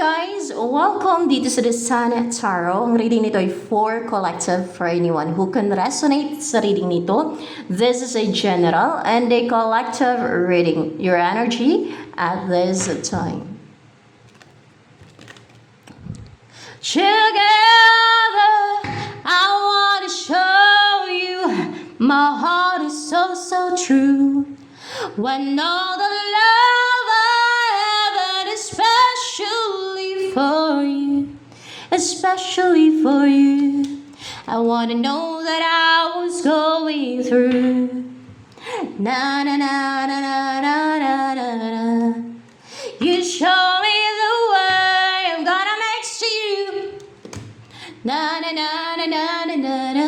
guys! Welcome dito sa The Sun Tarot. Ang reading nito ay for collective for anyone who can resonate sa reading nito. This is a general and a collective reading. Your energy at this time. Together, I want to show you my heart is so, so true. When all the love I have is especially for you. I wanna know that I was going through. Na na na na na na na na na. You show me the way I'm gonna make you. Na na na na na na na na.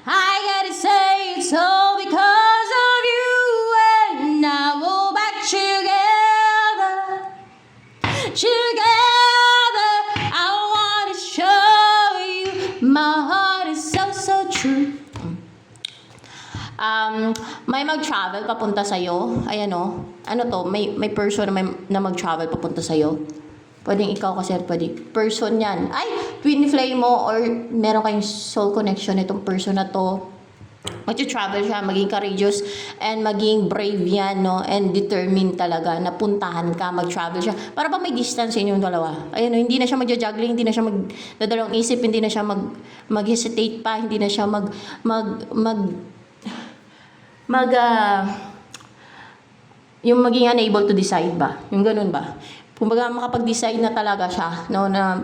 I gotta say it's all because of you, and now we're back together. Together, I wanna show you my heart is so, so true. May mag-travel papunta sa'yo. Ayan o. Ano to? May person na mag-travel papunta sa'yo. Pwedeng ikaw kasi pwede. Person yan. Ay! Twin flame mo or meron kayong soul connection itong person na to. Mag-travel siya, maging courageous and maging brave yan, no? And determined talaga na puntahan ka, mag-travel siya. Para ba may distance sa inyong dalawa? Ayun, no? Hindi na siya magja-juggling, hindi na siya magdadalawang isip, hindi na siya mag-hesitate pa, hindi na siya yung maging unable to decide ba? Yung ganun ba? Kumbaga makapag-decide na talaga siya, no? Na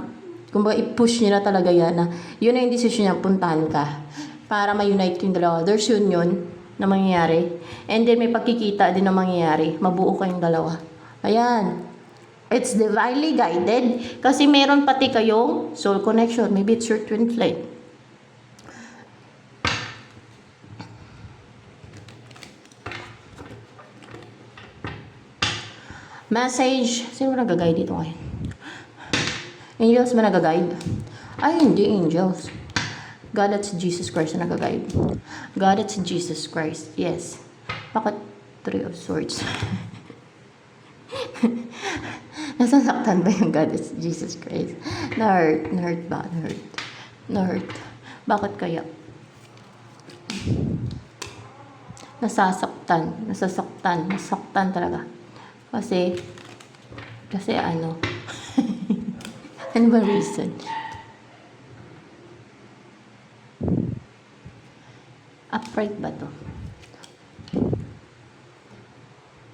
kumbaga i-push niya na talaga yan na yun na yung decision niya, puntahan ka. Para ma-unite yung dalawa. There's union na mangyayari. And then may pagkikita din na mangyayari. Mabuo kayong dalawa. Ayan. It's divinely guided. Kasi meron pati kayong soul connection. Maybe it's your twin flame. Message. Sino ba nag-guide dito ngayon? Angels ba nag-guide? Ay, hindi angels. God, that's Jesus Christ na nag-guide. God, that's Jesus Christ. Yes. Bakit Three of Swords? Nasasaktan ba yung God, that's Jesus Christ? Na-hurt ba? Na-hurt. Bakit kaya? Nasaktan talaga. Kasi ano? Ano ba reason? Upright ba to?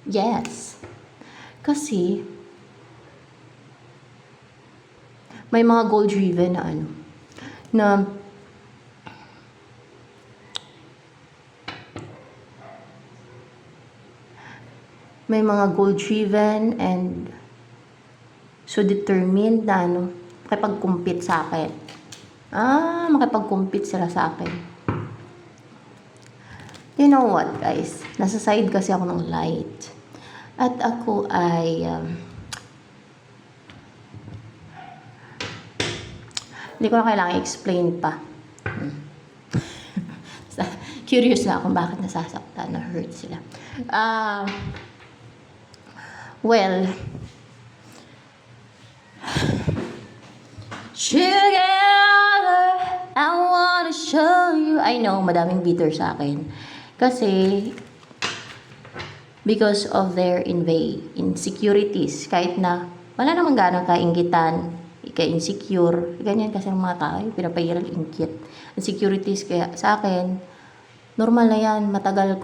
Yes. Kasi may mga goal-driven na ano, na may mga goal-driven and so determined na ano, makipag-compete sa akin. Makipag-compete sila sa akin. You know what, guys? Nasa side kasi ako ng light. At ako ay hindi ko na kailangan explain pa. Curious na kung bakit nasasaktan, na-hurt sila. Well, together, I wanna show you. I know, madaming bitter sa akin. Kasi, because of their insecurities, kahit na wala namang gano'ng kainggitan, ka-insecure, ganyan kasi ng mga tao, pinapahiral, inggit. Insecurities, kaya sa akin, normal na yan, matagal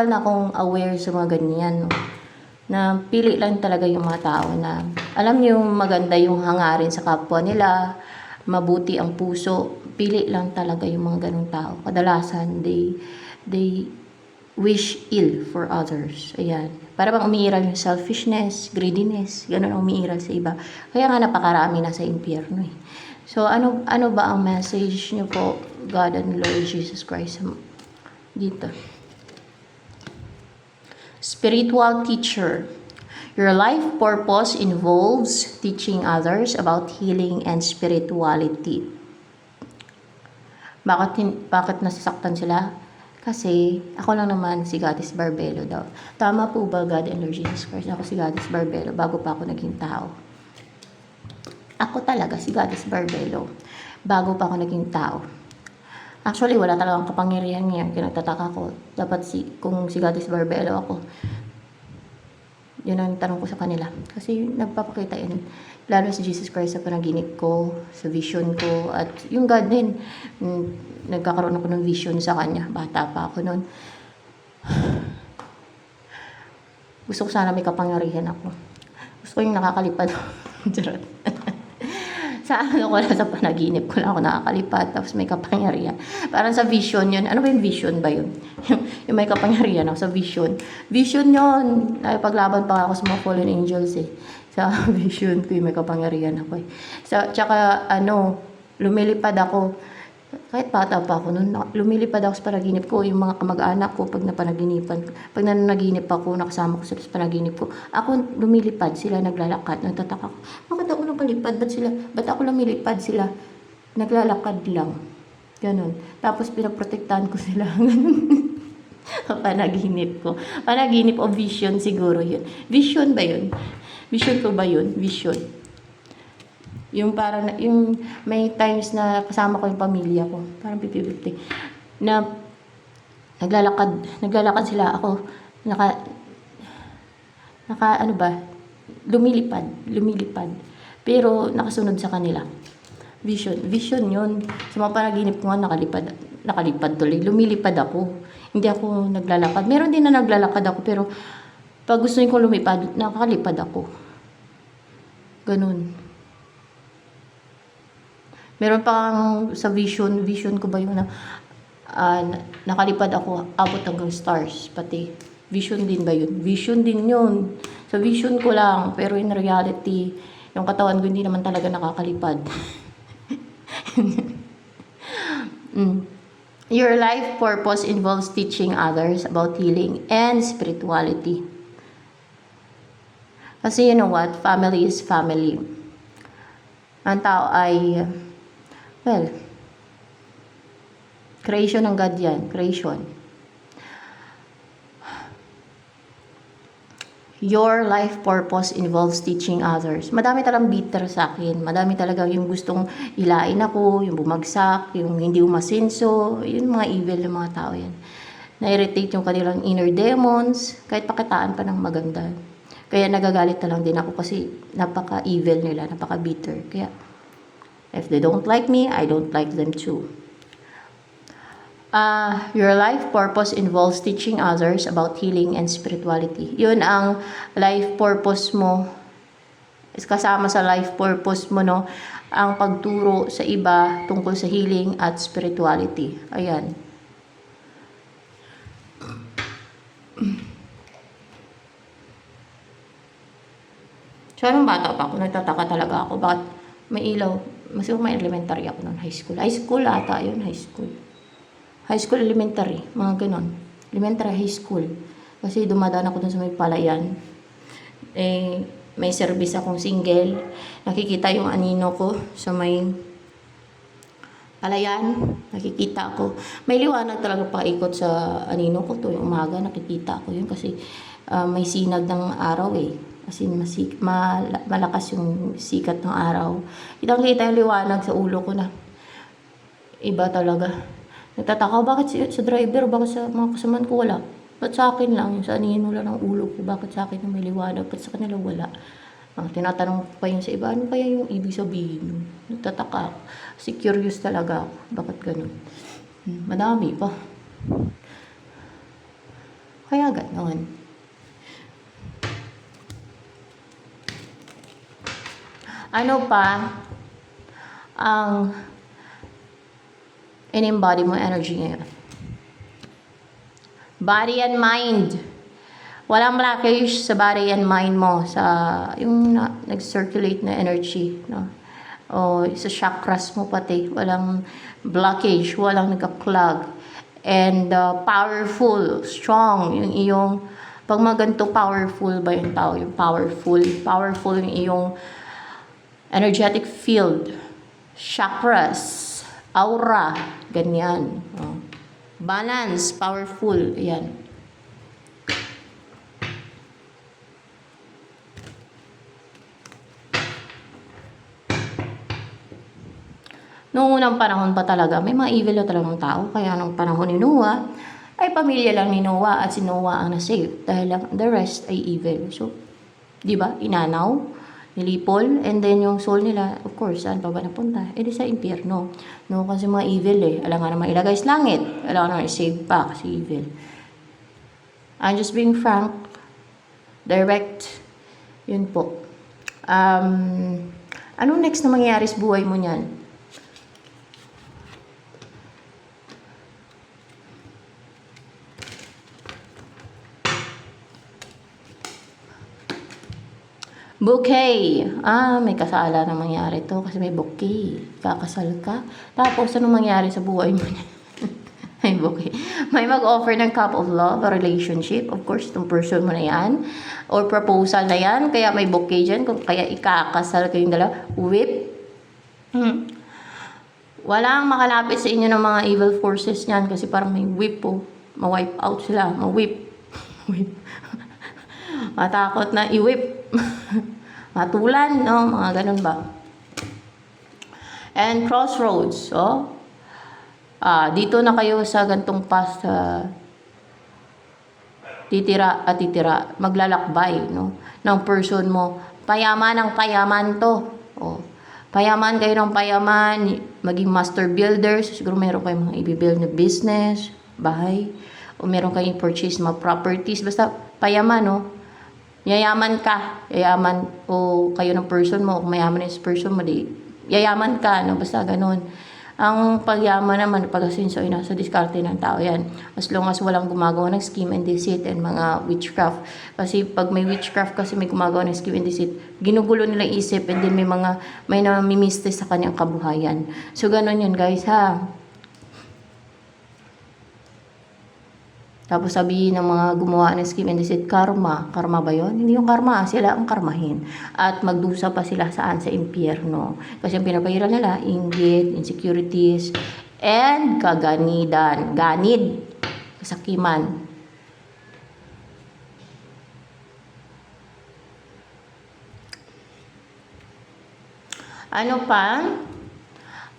na akong aware sa mga ganyan, no? Na pili lang talaga yung mga tao na, alam niyo, maganda yung hangarin sa kapwa nila, mabuti ang puso, pili lang talaga yung mga ganong tao. Kadalasan, they wish ill for others. Ayan. Para bang umiiral yung selfishness, greediness, gano'n ang umiiral sa iba. Kaya nga napakarami na sa impyerno eh. So, ano ba ang message niyo po, God and Lord Jesus Christ, dito? Spiritual teacher. Your life purpose involves teaching others about healing and spirituality. Bakit nasasaktan sila? Kasi, ako lang naman si Goddess Barbelo daw. Tama po ba, God and Lord Jesus Christ? Ako si Goddess Barbelo bago pa ako naging tao. Ako talaga, si Goddess Barbelo. Bago pa ako naging tao. Actually, wala talagang kapangyarihan ngayon. Kinagtataka ko. Dapat kung si Goddess Barbelo ako, yun ang tanong ko sa kanila. Kasi nagpapakita yun. Lalo si Jesus Christ sa panaginip ko, sa vision ko, at yung God din. Nagkakaroon ako ng vision sa kanya. Bata pa ako noon. Gusto ko sana may kapangyarihan ako. Gusto ko yung nakakalipad. Charot. Sa ano ko lang, sa panaginip ko lang ako nakakalipad, tapos may kapangyarihan. Parang sa vision yun. Ano ba yung vision ba yun? yung may kapangyarihan ako sa vision. Vision yun. Paglaban pa ako sa mga fallen angels eh. Sa vision ko yung may kapangyarihan ako eh. Tsaka lumilipad ako. Kahit bata pa ako noon, lumilipad ako sa panaginip ko. Yung mga kamag-anak ko, pag nananaginip ako, nakasama ko sila sa panaginip ko, ako lumilipad, sila naglalakad. Nagtataka ko, bakit ako lumilipad? Ba't ako lumilipad? Sila naglalakad lang. Ganon. Tapos pinaprotektahan ko sila. Ganon. Panaginip ko. Panaginip o vision siguro yun. Vision ba yun? Vision ko ba yun? Vision. Yung parang, yung may times na kasama ko yung pamilya ko, parang 50-50, na naglalakad sila, ako, lumilipad, pero nakasunod sa kanila. Vision yun. Sa mga panaginip ko nga, nakalipad tuloy, lumilipad ako. Hindi ako naglalakad. Meron din na naglalakad ako, pero pag gusto ko lumipad, nakakalipad ako. Ganun. Meron pang sa vision ko ba yun na nakalipad ako abot hanggang stars, pati. Vision din ba yun? Vision din yun. Sa vision ko lang, pero in reality, yung katawan ko hindi naman talaga nakakalipad. Your life purpose involves teaching others about healing and spirituality. Kasi you know what? Family is family. Ang tao ay creation ng God yan. Creation. Your life purpose involves teaching others. Madami talagang bitter sa akin. Madami talaga yung gustong ilain ako, yung bumagsak, yung hindi umasenso, yung mga evil ng mga tao yan. Na-irritate yung kanilang inner demons, kahit pakitaan pa ng maganda. Kaya nagagalit na lang din ako kasi napaka-evil nila, napaka-bitter. Kaya, if they don't like me, I don't like them too. Your life purpose involves teaching others about healing and spirituality. Yun ang life purpose mo. Kasama sa life purpose mo, no? Ang pagturo sa iba tungkol sa healing at spirituality. Ayan. So, anong bata pa ako, nagtataka talaga ako. Bakit may ilaw? Mas may elementary ako noon, high school. High school ata yun, high school. High school, elementary, mga ganon. Elementary, high school. Kasi dumadaan ako dun sa may palayan. May service akong single. Nakikita yung anino ko sa may palayan. Nakikita ako. May liwanag talaga paikot sa anino ko. Tuwing umaga, nakikita ko yun kasi may sinag ng araw eh. Kasi malakas yung sikat ng araw. Kitang-kita yung liwanag sa ulo ko na iba talaga. Nagtataka, bakit sa driver, bakit sa mga kasamaan ko wala? Ba't sa akin lang, sa anino lang ng ulo ko, bakit sa akin may liwanag, ba't sa kanila wala? Tinatanong ko pa yun sa iba, ano kaya yung ibig sabihin nun? Nagtataka ako. Kasi curious talaga ako, bakit ganun? Madami pa. Kaya ganun. Ano pa ang in-embody mo energy ngayon? Body and mind. Walang blockage sa body and mind mo, sa yung nag-circulate na energy, no? O sa chakras mo pati, walang blockage, walang nagka-clog. And powerful, strong yung iyong, pag maganto powerful ba yung tao, yung powerful yung iyong energetic field, chakras, aura, ganyan. Balance, powerful, yan. Noong unang panahon pa talaga, may mga evil na talagang tao. Kaya nung panahon ni Noah, ay pamilya lang ni Noah at si Noah ang nasave. Dahil lang, the rest ay evil. So, di ba? Inanaw, nilipol, and then yung soul nila, of course, saan pa ba napunta? Eh di sa impyerno. No, kasi mga evil eh. Alam nga naman ilagay sa langit. Alam nga naman i-save pa kasi evil. I'm just being frank, direct. Yun po. Anong next na mangyayari sa buhay mo niyan? Bouquet. May kasalan na mangyari to kasi may bouquet. Kakasal ka. Tapos, anong mangyari sa buhay mo niyan? May bouquet. May mag-offer ng cup of love, a relationship. Of course, itong person mo na yan. Or proposal na yan. Kaya may bouquet dyan. Kaya ikakasal kayong dalawa. Whip. Walang makalapit sa inyo ng mga evil forces niyan. Kasi parang may whip po. Ma-wipe out sila. Ma-whip. Whip. Matakot na i-whip. Matulan, no? Mga ganun ba? And crossroads, oh. Dito na kayo sa gantong path, titira at titira, maglalakbay, no? Ng person mo. Payaman ang payaman to. Oh. Payaman kayo ng payaman, maging master builders, siguro meron kayong mga i-build na business, bahay, o meron kayong purchase mga properties, basta payaman, no? Yayaman ka, yayaman, o kayo ng person mo, o mayaman yung person mo, di, yayaman ka, no? Basta ganun. Ang pagyaman naman, pag-asinso ay nasa diskarte ng tao yan. As long as walang gumagawa ng scheme and deceit and mga witchcraft. Kasi pag may witchcraft kasi may gumagawa ng scheme and deceit, ginugulo nila isip and then may namimiste sa kanyang kabuhayan. So ganun yun guys ha. Tapos sabihin ng mga gumawa ng scheme and deceit, karma. Karma ba yun? Hindi yung karma, sila ang karmahin. At magdusa pa sila saan? Sa impyerno. Kasi ang pinapahiran nila, inggit, insecurities, and kaganidan. Ganid. Kasakiman. Ano pa?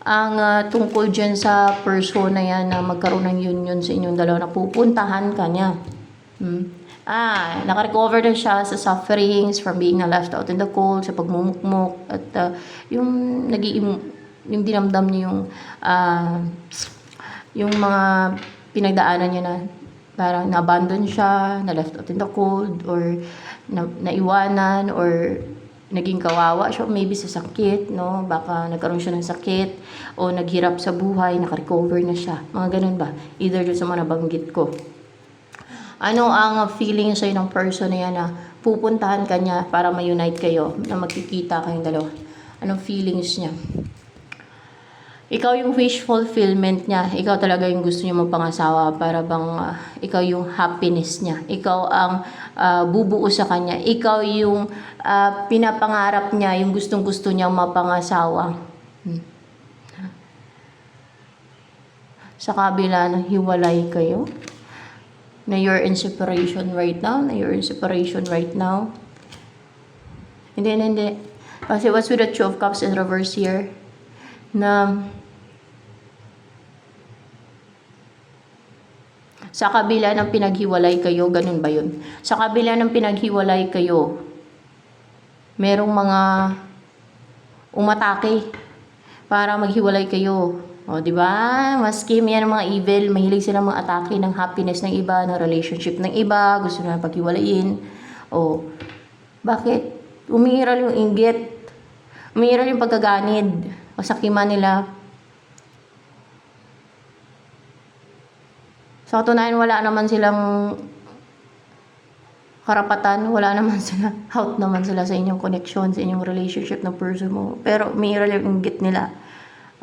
Ang tungkol dyan sa persona yan na magkaroon ng union sa inyong dalawa na pupuntahan ka niya. Nakarecover na siya sa sufferings from being left out in the cold, sa pagmumukmuk, at yung dinamdam niya yung mga pinagdaanan niya na parang na-abandon siya, na left out in the cold, or naiwanan, or naging kawawa siya, maybe sa sakit, no? Baka nagkaroon siya ng sakit, o naghirap sa buhay, nakarecover na siya. Mga ganun ba? Either doon sa mga nabanggit ko. Ano ang feeling sa'yo ng person na yan na pupuntahan ka niya para ma-unite kayo, na magkikita kayong dalawa? Anong feelings niya? Ikaw yung wish fulfillment niya. Ikaw talaga yung gusto niya mapangasawa para bang ikaw yung happiness niya. Ikaw ang bubuo sa kanya. Ikaw yung pinapangarap niya, yung gustong-gusto niyang mapangasawa. Sa kabila ng hiwalay kayo, na you're in separation right now, Hindi. Kasi what's with the Two of Cups in reverse here? Na sa kabila ng pinaghiwalay kayo, ganun ba yun? Sa kabila ng pinaghiwalay kayo, merong mga umatake para maghiwalay kayo. O, di ba? Maski yan ng mga evil, mahilig sila mga atake ng happiness ng iba, ng relationship ng iba, gusto na paghiwalayin. O, bakit? Umiiral yung inggit. Umiiral yung pagkaganid. Masakiman nila. Sa katunayan, wala naman silang karapatan, out naman sila sa inyong connection, sa inyong relationship ng person mo. Pero umiiral yung inggit nila.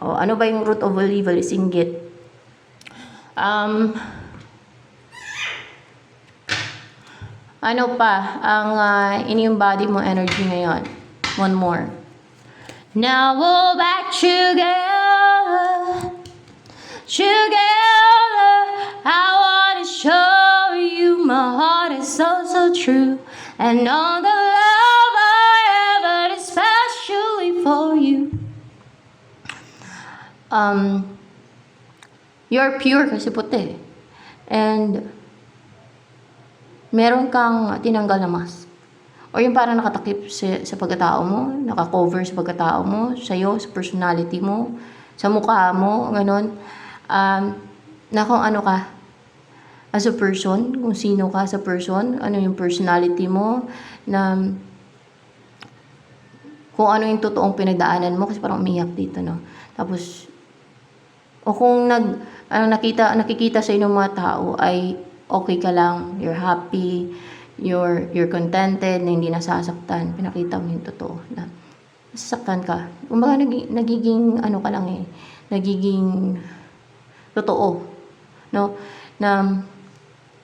O, ano ba yung root of all evil? Is inggit. Ano pa ang in-embody mo energy ngayon? One more. Now we're back together. I wanna show you my heart is so true, and all the love I ever did especially for you. um, you're pure kasi puti. And meron kang tinanggal na mask. O yung parang nakatakip sa pagkatao mo, nakakover sa pagkatao mo, sa'yo, sa personality mo, sa mukha mo, gano'n. Na kung ano ka, as a person, kung sino ka sa person, ano yung personality mo, na kung ano yung totoong pinagdaanan mo, kasi parang umiyak dito, no? Tapos, o kung nakikita sa inyong mga tao ay okay ka lang, you're happy, you're contented, na hindi nasasaktan, pinakita mo yung totoo, na nasasaktan ka. Kumbaga, nagiging, ano ka lang eh, nagiging totoo, no? Na,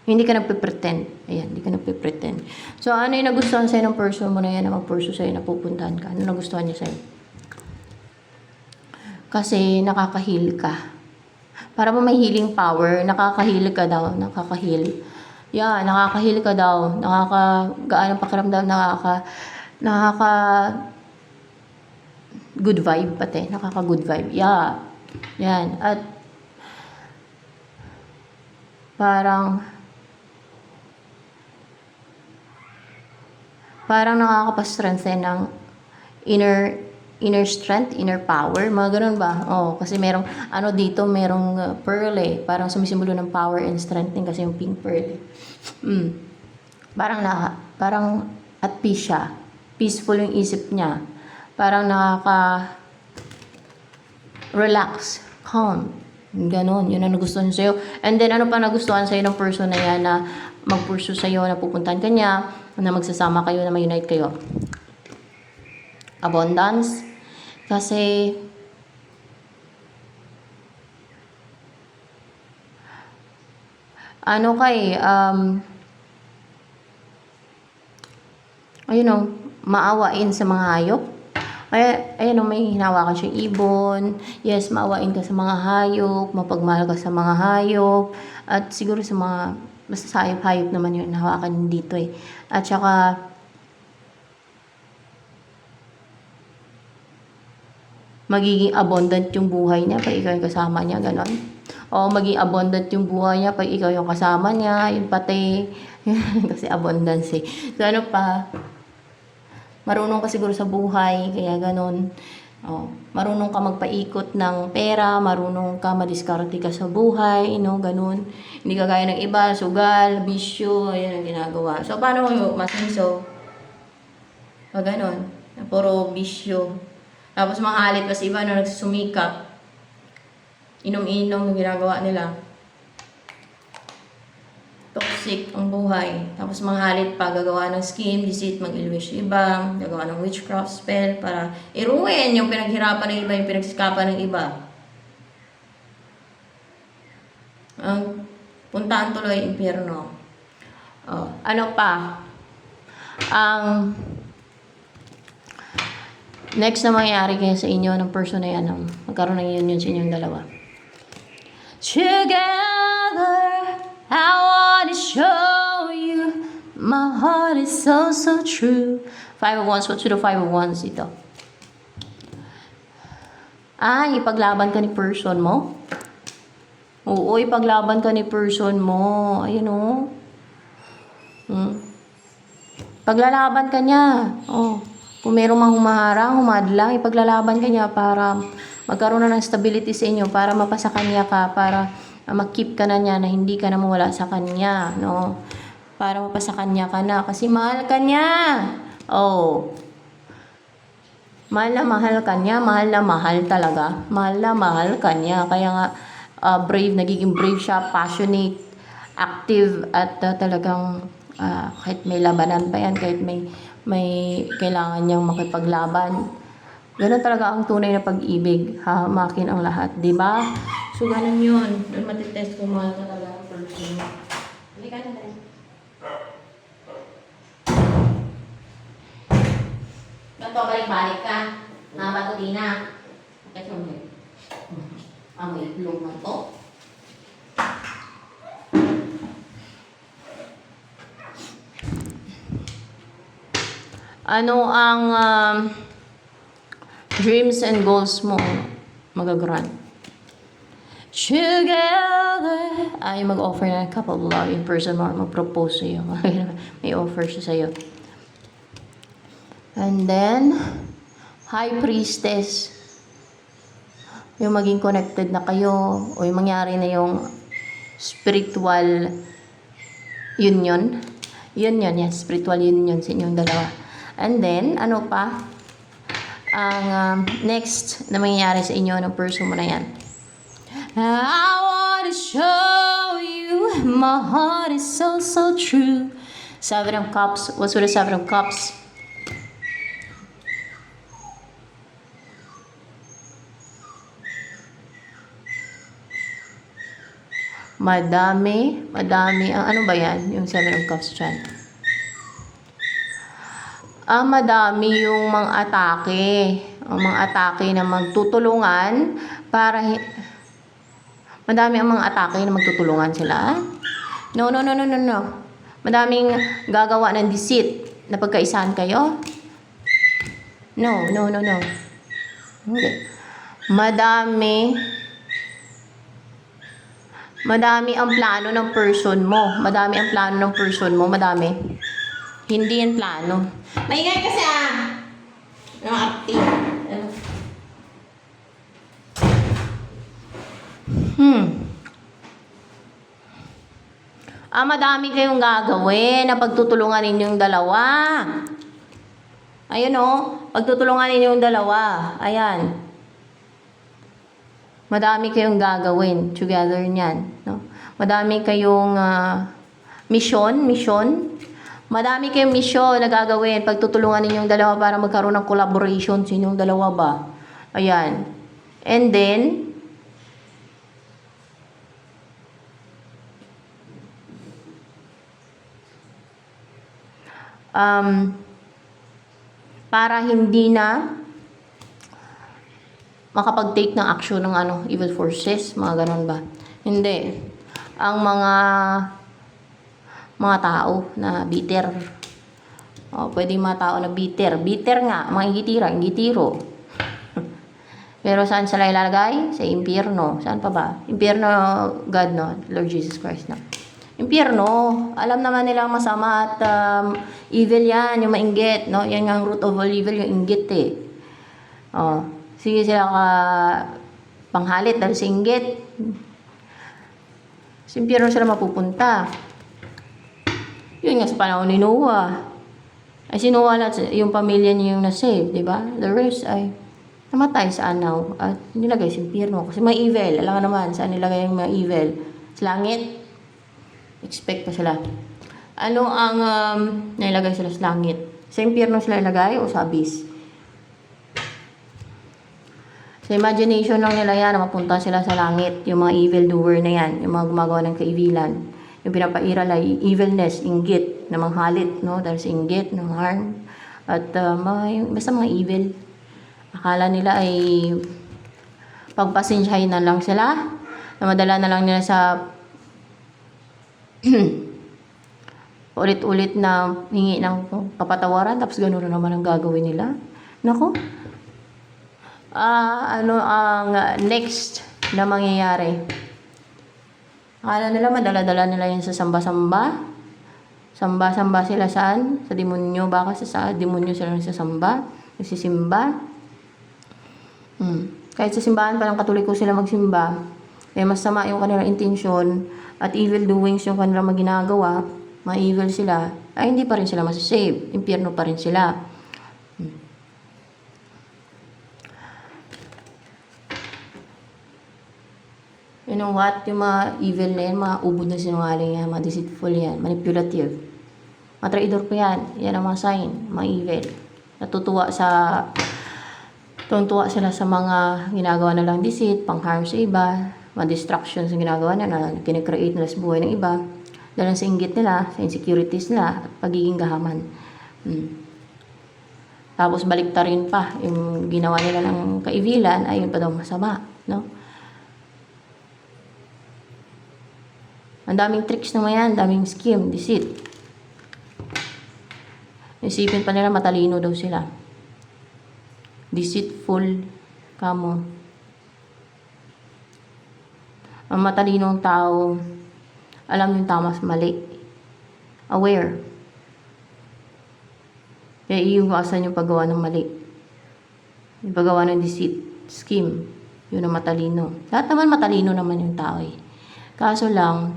hindi ka nagpe-pretend. Ayan, hindi ka nagpe-pretend. So, ano yung nagustuhan sa'yo ng person mo na yan, na mag-pursue sa'yo, na pupuntahan ka? Ano nagustuhan niya sa'yo? Kasi, nakaka-heal ka. Para ba may healing power, nakaka-heal ka daw, nakaka-heal. Yeah, nakaka-heal ka daw, nakaka-gaan ang pakiramdam, nakaka good vibe pati, nakaka-good vibe. Yeah, yan. At parang nakakapa-strengthen ng inner strength, inner power, mga ganun ba? Oh, kasi merong, ano dito, merong pearl eh. Parang sumisimbolo ng power and strength din kasi yung pink pearl eh. Parang at peace siya. Peaceful yung isip niya. Parang relax, calm. Ganon, yun ang nagustuhan sa'yo. And then, ano pa nagustuhan sa'yo ng person na yan, na mag-pursue sa'yo, na pupuntahan ka niya, na magsasama kayo, na ma-unite kayo? Abundance. Kasi, ano ka eh, ayun o, maawain sa mga hayop. Ayun o, may hinawakan siyang ibon. Yes, maawain ka sa mga hayop, mapagmahal ka sa mga hayop, at siguro sa mga, basta sa hayop naman yun, hawakan dito eh. At saka, magiging abundant yung buhay niya pag ikaw yung kasama niya, ganon. O maging abundant yung buhay niya pag ikaw yung kasama niya, yung pati, kasi abundance eh. So ano pa, marunong ka siguro sa buhay, kaya ganon. O, marunong ka magpaikot ng pera, marunong ka madiskarte ka sa buhay, ganon. Hindi ka gaya ng iba, sugal, bisyo, ayan ang ginagawa. So paano mo masinso? O ganon, puro bisyo. Tapos mga halit pa sa iba na nagsusumikap. Inom-inom yung ginagawa nila. Toxic ang buhay. Tapos mga halit pa, gagawa ng scheme, deceit, mag-ilwish iba, gagawa ng witchcraft spell para iruin yung pinaghirapan ng iba, yung pinagsikapan ng iba. Ang puntaan tuloy, impyerno. Oh, ano pa? Ang next na mangyayari kaya sa inyo ng person na yan, magkaroon ng union sa inyong dalawa. Together, I wanna show you my heart is so, so true. 5 of Wands, what to the 5 of Wands ito? Ay, ipaglaban ka ni person mo? Oo, ipaglaban ka ni person mo. Ayun o. Paglalaban ka niya. Oh. Kung merong mga humaharang, humadlang, ipaglalaban ka niya para magkaroon na ng stability sa inyo, para mapasa kanya ka, para makip ka na niya, na hindi ka na mawala sa kanya, no? Para mapasa kanya ka na, kasi mahal ka niya. Oh. Mahal ka niya, mahal na mahal talaga. Mahal na mahal ka niya. Kaya nga, brave, nagiging brave siya, passionate, active, at talagang kahit may labanan pa yan, kahit may kailangan niyang makipaglaban. Ganun talaga ang tunay na pag-ibig. Hahamakin ang lahat, di ba? So, ganun yun. Doon matitest kung mahal ka talaga ang person mo. Hindi ka na rin. Ba't balik ka? Napatuti na. Kasi may itlog na to. Ano ang dreams and goals mo magagrant? together. Ay, mag-offer na couple of love in person mo, mag-propose sa'yo. May offer siya sa'yo. And then, High Priestess. Yung maging connected na kayo, o yung mangyari na yung spiritual union. Union, yes, spiritual union sa inyong dalawa. And then, ano pa? Ang next na mangyayari sa inyo ng person mo na yan. I wanna show you my heart is so, so true. Seven of Cups. What's with the Seven of Cups? Madami. Ano ba yan? Yung Seven of Cups dyan. Madami yung mga atake. Ang mga atake na magtutulungan para... Madami ang mga atake na magtutulungan sila. No. Madaming gagawa ng deceit na pagkaisahan kayo. No. Hindi. Madami ang plano ng person mo. Madami. Hindi yan plano. Maingay kasi Ano active? Madami kayong gagawin na pagtutulungan ninyong dalawa. Ayun pagtutulungan ninyong dalawa. Ayan. Madami kayong gagawin together niyan, no? Madami kayong mission. Madami kayong mission na gagawin pagtutulungan ninyong dalawa para magkaroon ng collaboration sa inyong dalawa ba. Ayan. And then, para hindi na makapag-take ng action ng evil forces, mga ganon ba? Hindi. Ang mga tao na bitter. Pwede mga tao na bitter. Bitter nga, mga ingitiro. Pero saan sila ilalagay? Sa impyerno. Saan pa ba? Impyerno, God, no? Lord Jesus Christ, no? Impyerno, alam naman nila ang masama at evil yan, yung mainggit, no? Yan nga ang root of all evil, yung inggit sige sila panghalit dahil sa inggit. Sa impyerno sila mapupunta. Yun nga sa panahon ni Noah. Ay si Noah na yung pamilya niya yung na-save, di ba? The rest ay namatay sa anaw at nilagay sa impyerno. Kasi may evil, alam nga naman saan nilagay yung mga evil. Sa langit. Expect pa sila. Ano ang nilagay sila sa langit? Sa impyerno sila ilagay o sa abyss? Sa imagination lang nila yan, mapunta sila sa langit. Yung mga evil doer na yan, yung mga gumagawa ng kaibilan. Yung pinapairal ay evilness, inggit, na manghalit, no? Dahil sa inggit, ng harm. At basta mga evil. Akala nila ay pagpasensyahin na lang sila. Na madala na lang nila sa ulit-ulit na hingi ng kapatawaran tapos gano'n naman ang gagawin nila. Nako. Ano ang next na mangyayari? Akala nila madala-dala nila yun sa samba-samba. Samba-samba sila saan? Sa demonyo. Baka sa demonyo sila nagsasamba. Nagsisimba. Kahit sa simbahan pa ng Katoliko sila magsimba. Kaya masama yung kanilang intensyon at evil doings yung kanilang maginagawa, ma-evil sila, ay hindi pa rin sila masasave. Impyerno pa rin sila. You know what? Yung mga evil na yan, mga ubod na sinungaling yan, mga deceitful yan, manipulative. Mga traidor po yan. Yan ang mga sign, mga evil. Tuntua sila sa mga ginagawa na lang deceit, pang-harm sa iba, mga distractions na ginagawa nila na kinecreate nila sa buhay ng iba dahil sa inggit nila, sa insecurities nila at pagiging gahaman. Tapos baliktarin pa yung ginawa nila ng kaibilan, ayun pa daw masama, no? Ang daming tricks naman yan, daming scheme, deceit. Isipin pa nila matalino daw sila. Deceitful kamo. Ang matalinong tao, alam yung tama at mali. Aware. Kaya iiwasan yung paggawa ng mali. Yung paggawa ng deceit, scheme. Yun ang matalino. Lahat naman matalino naman yung tao eh. Kaso lang,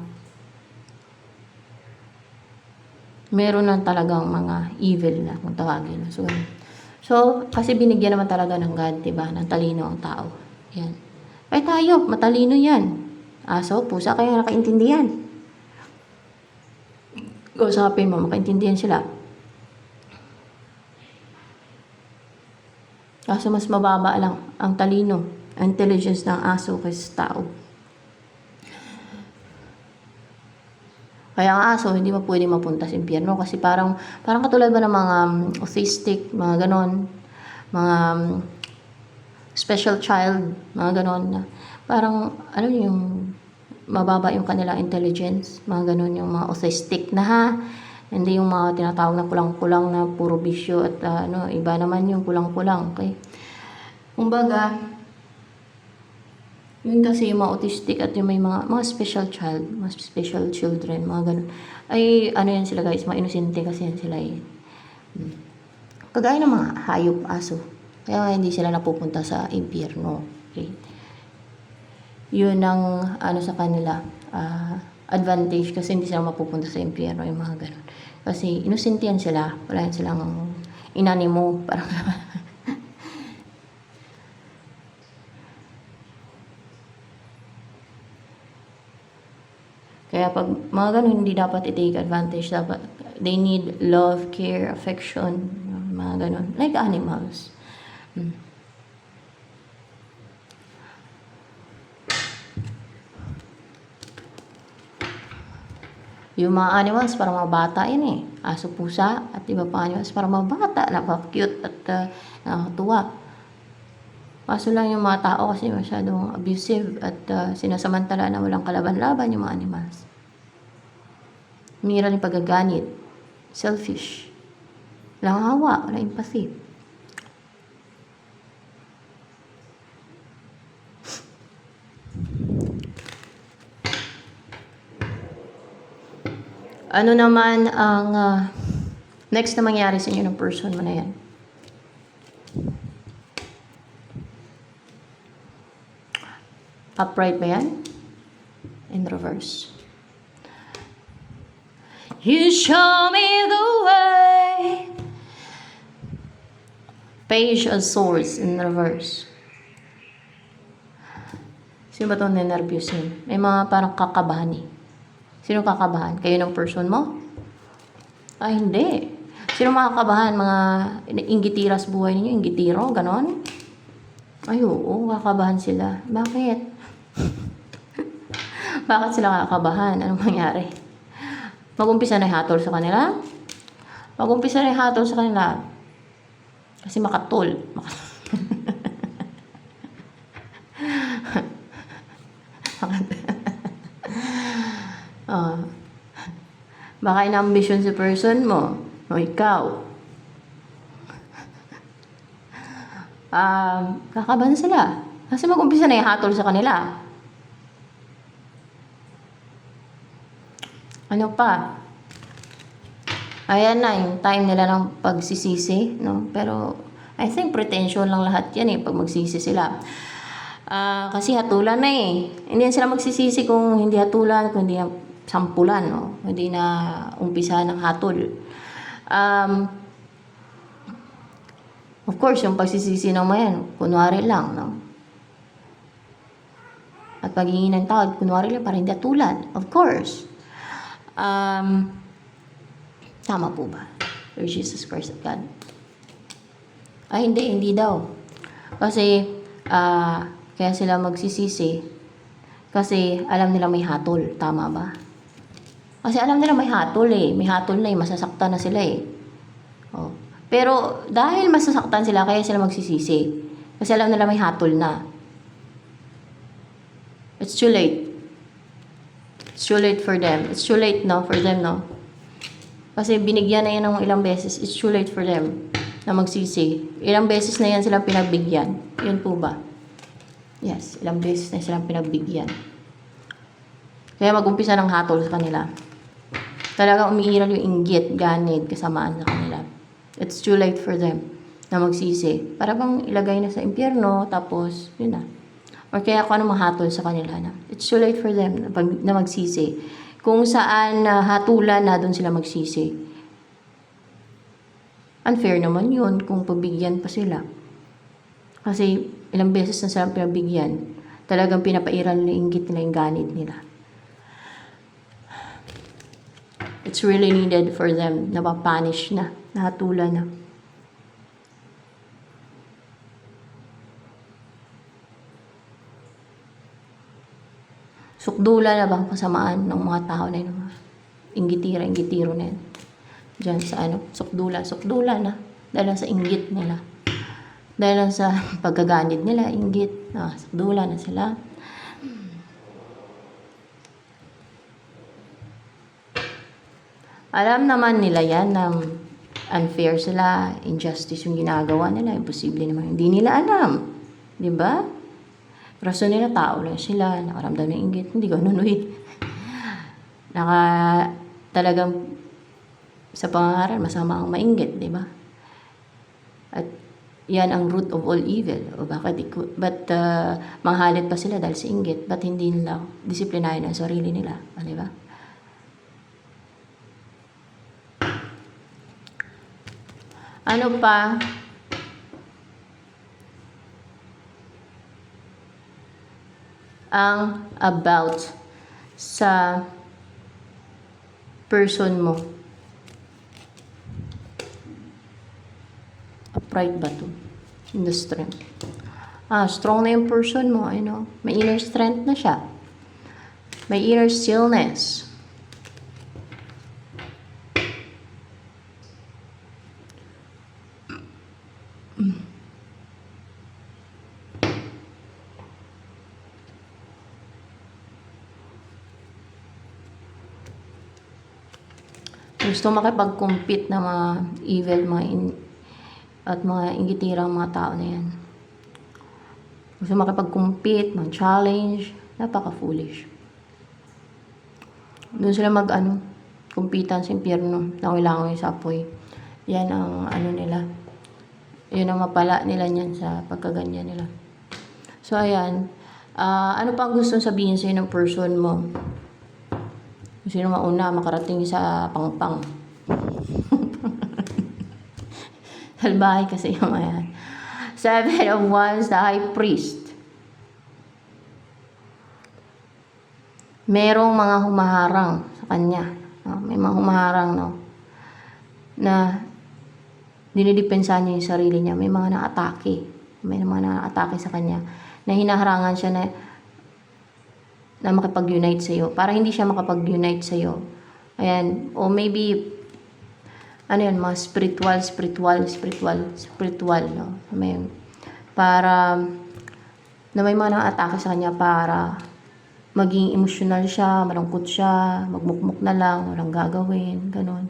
meron lang talagang mga evil na kung tawagin. So, kasi binigyan naman talaga ng God, diba? Ng talino ang tao. Yan. Ay tayo, matalino yan. Aso, pusa, kaya nakaintindihan. Kausapin mo, makaintindihan sila. Kaso mas mababa lang ang talino, ang intelligence ng aso kaysa tao. Kaya ang aso, hindi mo pwede mapunta sa impyerno kasi parang katulad ba ng mga autistic, mga ganon, mga special child, mga ganon na parang, ano yung mababa yung kanilang intelligence, mga ganon yung mga autistic na ha, hindi yung mga tinatawag na kulang-kulang na puro bisyo at iba naman yung kulang-kulang, okay? Kumbaga, yun kasi yung mga autistic at yung may mga special child, mga special children, mga ganun. Ay, ano yan sila guys, mga inosente kasi yan sila eh. Kagaya ng mga hayop, aso. Kaya hindi sila napupunta sa impyerno. Okay? Yun ang sa kanila, advantage kasi hindi sila mapupunta sa impyerno, yung mga ganun. Kasi inosente yan sila, wala yan silang inanimo, parang kaya pag mga ganun, hindi dapat i-take advantage. Dapat, they need love, care, affection, mga ganun. Like animals. Yung mga animals, para mga bata yun eh. Aso, pusa, at iba pa animals, para mga bata, napaka-cute at nakakatuwa. Kaso lang yung mga tao kasi masyadong abusive at sinasamantala na walang kalaban-laban yung mga animals. Mira yung pagaganit. Selfish. Walang hawa, walang empathy. Ano naman ang next na mangyari sa inyo ng person mo na yan? Upright ba yan? In reverse. You show me the way. Page of Swords in reverse. Sino ba itong nervous yun? May mga parang kakabahan eh. Sino kakabahan? Kayo ng person mo? Ay, hindi. Sino makakabahan? Mga inggitiras buhay ninyo? Inggitiro? Ganon? Ay, oo. Kakabahan sila. Bakit? Bakit sila kakabahan? Anong mangyari? Mag-umpisa na ihatol sa kanila? Mag-umpisa na ihatol sa kanila. Kasi makatol. Baka ina-ambition si person mo. O ikaw. Kakabahan sila. Kasi mag-umpisa na ihatol sa kanila. Ano pa? Ayan na, yung time nila ng pagsisisi, no? Pero, I think pretension lang lahat yan eh, pag magsisi sila. Kasi hatulan na eh. Hindi yan sila magsisisi kung hindi hatulan, kung hindi sampulan, no? Hindi na umpisa ng hatol. Of course, yung pagsisisi ng mayan, kunwari lang, no? At paghingi ng tawad, kunwari lang, para hindi hatulan. Of course. Tama po ba? Lord Jesus Christ of God. Ay, hindi daw. Kasi, kaya sila magsisisi. Kasi, alam nila may hatol. Tama ba? Kasi alam nila may hatol eh. May hatol na eh. Masasaktan na sila eh. Oh. Pero, dahil masasaktan sila, kaya sila magsisisi. Kasi alam nila may hatol na. It's too late. It's too late for them. It's too late, no? For them, no? Kasi binigyan na yan ng ilang beses. It's too late for them na magsisi. Ilang beses na yan silang pinagbigyan. Yun po ba? Yes, ilang beses na silang pinagbigyan. Kaya mag-umpisa ng hatol sa kanila. Talagang umiiral yung inggit, ganid, kasamaan sa kanila. It's too late for them na magsisi. Para bang ilagay na sa impyerno, tapos, yun na. Or kaya kung ano mahatol sa kanila na. It's too late for them na magsisi. Kung saan hatulan na doon sila magsisi. Unfair naman yun kung pabigyan pa sila. Kasi ilang beses na silang pinabigyan. Talagang pinapairal na inggit nila yung ganid nila. It's really needed for them na mapunish na, nahatulan na. Sukdula na bang kasamaan ng mga tao na yun? Inggitiro na yun. Diyan sa sukdula na. Dahil lang sa inggit nila. Dahil lang sa pagkaganid nila, inggit. Sukdula na sila. Alam naman nila yan na unfair sila, injustice yung ginagawa nila, imposible naman. Hindi nila alam. Diba? Rason nila, tao lang sila, nakaramdam ng inggit. Hindi ganun, talagang sa pangangaral, masama ang mainggit, diba? At yan ang root of all evil. O but manghalit pa sila dahil sa inggit, ba't hindi nila disiplinahin ang sarili nila? Diba? Ano pa? Ang about sa person mo. Upright ba to? In the strength. Strong na yung person mo. May inner strength na siya. May inner stillness. Gusto makipag-compete na mga evil, at mga inggitirang mga tao na yan. Gusto makipag-compete, mag-challenge, napaka-foolish. Doon sila kumpitan sa impyerno, na kailangan yung sapoy. Yan ang nila. Yun ang mapala nila niyan sa pagkaganyan nila. So, ayan. Ano pang gusto sabihin sa'yo ng person mo? Sino mauna makarating sa pangpang? Salbahe kasi yung ayan. 7 of Wands, the High Priest. Merong mga humaharang sa kanya. May mga humaharang, na dinidepensahan niya yung sarili niya. May mga na-atake. May mga na-atake sa kanya. Na hinaharangan siya na makipag-unite sa'yo. Para hindi siya makapag-unite sa'yo. Ayan. O maybe, mga spiritual, no? Para, na may mga na-atake sa kanya para maging emotional siya, malungkot siya, magmukmuk na lang, walang gagawin, ganun.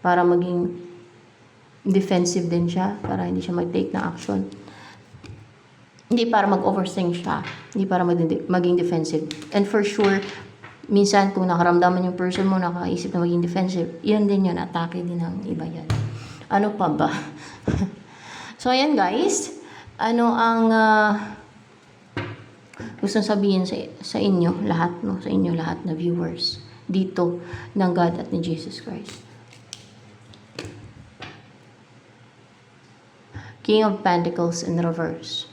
Para maging defensive din siya, para hindi siya mag-take na action. Hindi para mag-overthink siya. Hindi para maging defensive. And for sure, minsan kung nakaramdaman yung person mo, nakaisip na maging defensive, yun din yun, atake din ng iba yan. Ano pa ba? So, ayan guys. Ano ang gusto sabihin sa inyo lahat, sa inyo lahat na viewers dito ng God at ni Jesus Christ. King of Pentacles in reverse.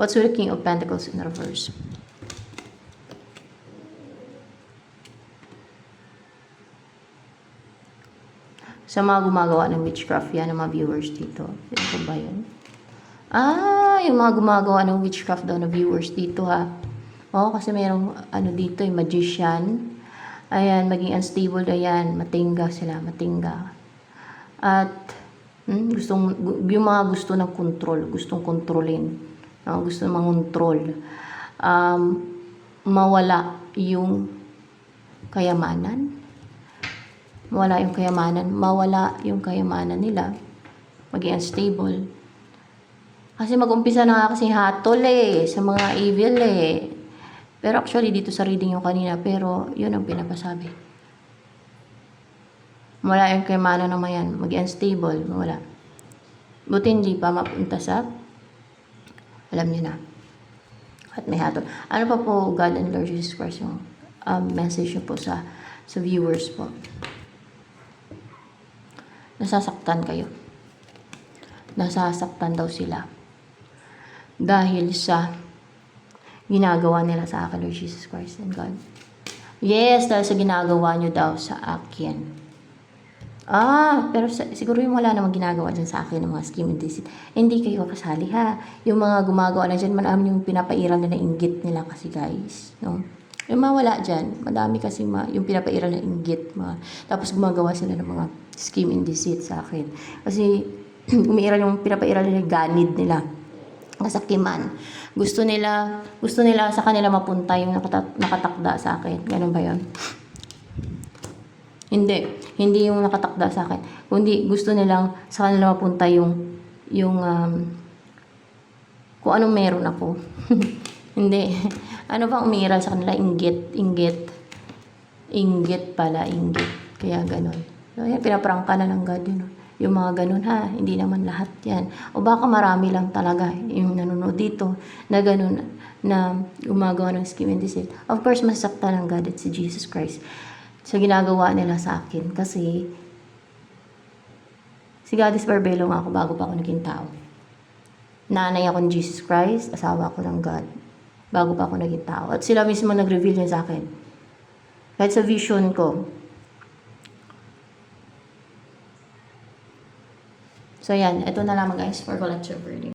What's with the King of Pentacles in reverse? Sa mga gumagawa ng witchcraft, yan ang mga viewers dito. Ito ba yun? Yung mga gumagawa ng witchcraft daw na viewers dito, ha. Kasi mayroong dito, yung magician. Ayan, maging unstable, ayan, matingga sila, matingga. At, yung mga gusto ng control, gustong kontrolin. Gusto mangontrol. Mawala yung kayamanan. Mawala yung kayamanan nila. maging unstable. Kasi mag-umpisa na nga kasi hatol sa mga evil Pero actually, dito sa reading yung kanina, pero yun ang pinapasabi. Wala yung kay Mana naman yan, maging unstable, wala. Buti hindi pa mapunta sa, alam niyo na. At may hatol. Ano pa po, God and Lord Jesus Christ, yung message niyo po sa viewers po? Nasasaktan kayo. Nasasaktan daw sila. Dahil sa ginagawa nila sa akin, Lord Jesus Christ and God. Yes, dahil sa ginagawa nyo daw sa akin. Pero siguro yung wala namang ginagawa dyan sa akin ng mga scheme and deceit. Hindi kayo kasali ha. Yung mga gumagawa na dyan, alam yung pinapairal na inggit nila kasi guys. No? Yung mga wala dyan, madami kasi yung pinapairal na inggit. Tapos gumagawa sila ng mga scheme and deceit sa akin. Kasi umiiral yung pinapairal nila, ganid nila. Kasakiman. Gusto nila sa kanila mapunta yung nakatakda sa akin. Ganun ba yun? Hindi yung nakatakda sa akin. Kundi gusto nilang sa kanila mapunta yung kung anong meron ako. Hindi. Ano bang umiiral sa kanila? Inggit pala. Kaya ganun. So, yan, pinaprangka na ng God yun. Yung mga ganun ha. Hindi naman lahat yan. O baka marami lang talaga yung nanonood dito na ganun na gumagawa ng scheme and deceit. Of course, masaktan ng God at si Jesus Christ sa ginagawa nila sa akin. Kasi si Goddess Barbelo nga ako bago pa ako naging tao. Nanay ako ni Jesus Christ, asawa ako ng God. Bago pa ako naging tao. At sila mismo nag-reveal niya sa akin. Kahit sa vision ko. So yan, ito na lamang guys for collective reading.